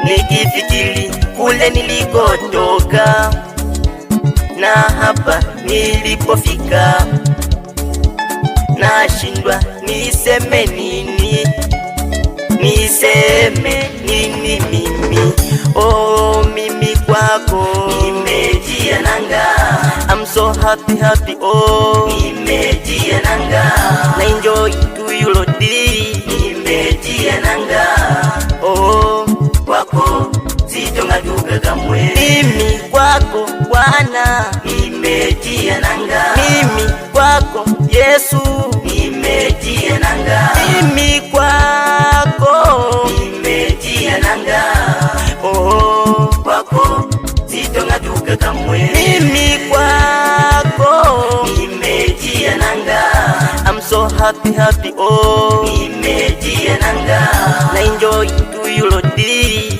nikifikiri kule nilikotoka na hapa nilipofika, nashindwa niseme nini, niseme nini mimi. Oh, mimi kwako nimejia nanga. I'm so happy, oh nimejia nanga. Na enjoy to you lodi, nimejia nanga. Oh, kwako sitongaduka kamwe. Mimi kwako Bwana nimejia nanga. Mimi kwako Yesu nimejia nanga. Mimi kwako nimejia nanga. Oh, kwako sitongaduka kamwe. Mimi kwako nimejia nanga. I'm so happy, oh nimejia nanga. Na enjoy to you lodi.